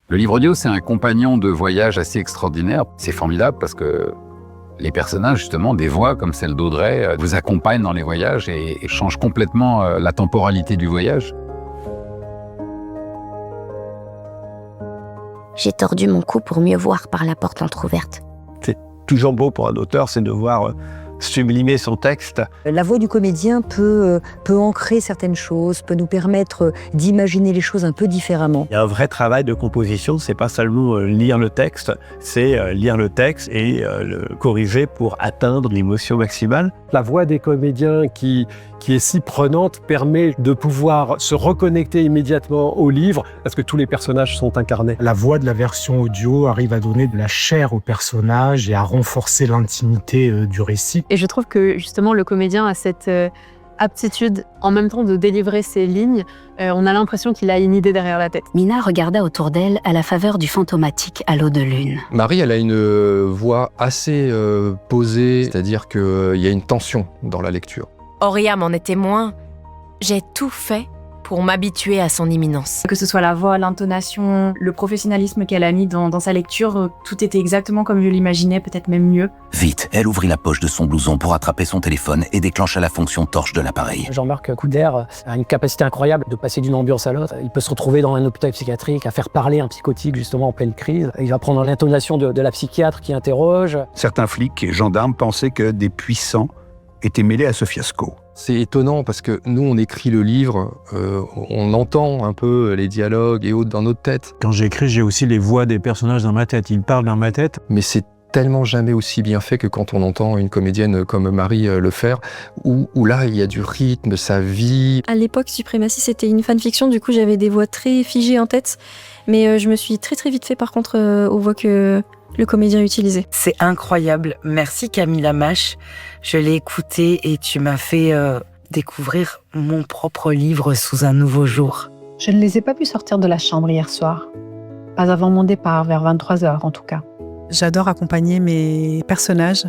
Le livre audio, c'est un compagnon de voyage assez extraordinaire. C'est formidable parce que les personnages, justement, des voix comme celle d'Audrey, vous accompagnent dans les voyages et changent complètement la temporalité du voyage. J'ai tordu mon cou pour mieux voir par la porte entr'ouverte. C'est toujours beau pour un auteur, c'est de voir sublimer son texte. La voix du comédien peut ancrer certaines choses, peut nous permettre d'imaginer les choses un peu différemment. Il y a un vrai travail de composition, c'est pas seulement lire le texte, c'est lire le texte et le corriger pour atteindre l'émotion maximale. La voix des comédiens qui est si prenante permet de pouvoir se reconnecter immédiatement au livre parce que tous les personnages sont incarnés. La voix de la version audio arrive à donner de la chair au personnage et à renforcer l'intimité du récit. Et je trouve que justement le comédien a cette aptitude en même temps de délivrer ses lignes. On a l'impression qu'il a une idée derrière la tête. Mina regarda autour d'elle à la faveur du fantomatique halo de lune. Marie, elle a une voix assez posée, c'est-à-dire qu'il y a une tension dans la lecture. Auria m'en est témoin. J'ai tout fait pour m'habituer à son imminence. Que ce soit la voix, l'intonation, le professionnalisme qu'elle a mis dans sa lecture, tout était exactement comme je l'imaginais, peut-être même mieux. Vite, elle ouvrit la poche de son blouson pour attraper son téléphone et déclencha la fonction torche de l'appareil. Jean-Marc Couder a une capacité incroyable de passer d'une ambiance à l'autre. Il peut se retrouver dans un hôpital psychiatrique, à faire parler un psychotique justement en pleine crise. Il va prendre l'intonation de la psychiatre qui interroge. Certains flics et gendarmes pensaient que des puissants étaient mêlés à ce fiasco. C'est étonnant parce que nous, on écrit le livre, on entend un peu les dialogues et autres dans notre tête. Quand j'écris, j'ai aussi les voix des personnages dans ma tête. Ils parlent dans ma tête. Mais c'est tellement jamais aussi bien fait que quand on entend une comédienne comme Marie le faire, où là, il y a du rythme, ça vit. À l'époque, Suprématie, c'était une fanfiction, du coup, j'avais des voix très figées en tête. Mais je me suis très vite fait, par contre, aux voix que le comédien utilisait. C'est incroyable. Merci Camille Lamache. Je l'ai écouté et tu m'as fait découvrir mon propre livre sous un nouveau jour. Je ne les ai pas vus sortir de la chambre hier soir. Pas avant mon départ, vers 23h en tout cas. J'adore accompagner mes personnages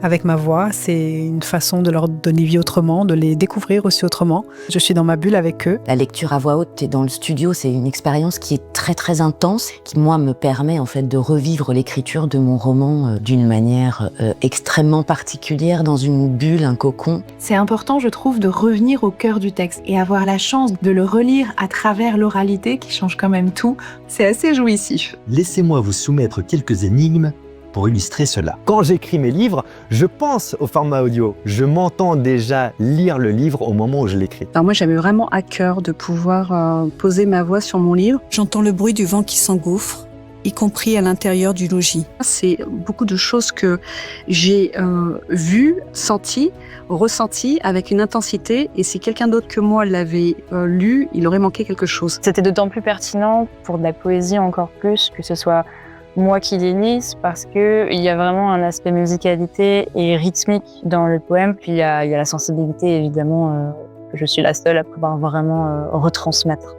avec ma voix. C'est une façon de leur donner vie autrement, de les découvrir aussi autrement. Je suis dans ma bulle avec eux. La lecture à voix haute et dans le studio, c'est une expérience qui est très intense, qui moi me permet en fait de revivre l'écriture de mon roman d'une manière extrêmement particulière, dans une bulle, un cocon. C'est important, je trouve, de revenir au cœur du texte et avoir la chance de le relire à travers l'oralité qui change quand même tout. C'est assez jouissif. Laissez-moi vous soumettre quelques énigmes pour illustrer cela. Quand j'écris mes livres, je pense au format audio. Je m'entends déjà lire le livre au moment où je l'écris. Alors moi, j'avais vraiment à cœur de pouvoir poser ma voix sur mon livre. J'entends le bruit du vent qui s'engouffre, y compris à l'intérieur du logis. C'est beaucoup de choses que j'ai vues, senties, ressenties avec une intensité. Et si quelqu'un d'autre que moi l'avait lu, il aurait manqué quelque chose. C'était d'autant plus pertinent pour de la poésie encore plus, que ce soit moi qui les lise, parce qu'il y a vraiment un aspect musicalité et rythmique dans le poème. Puis il y a la sensibilité, évidemment, que je suis la seule à pouvoir vraiment retransmettre.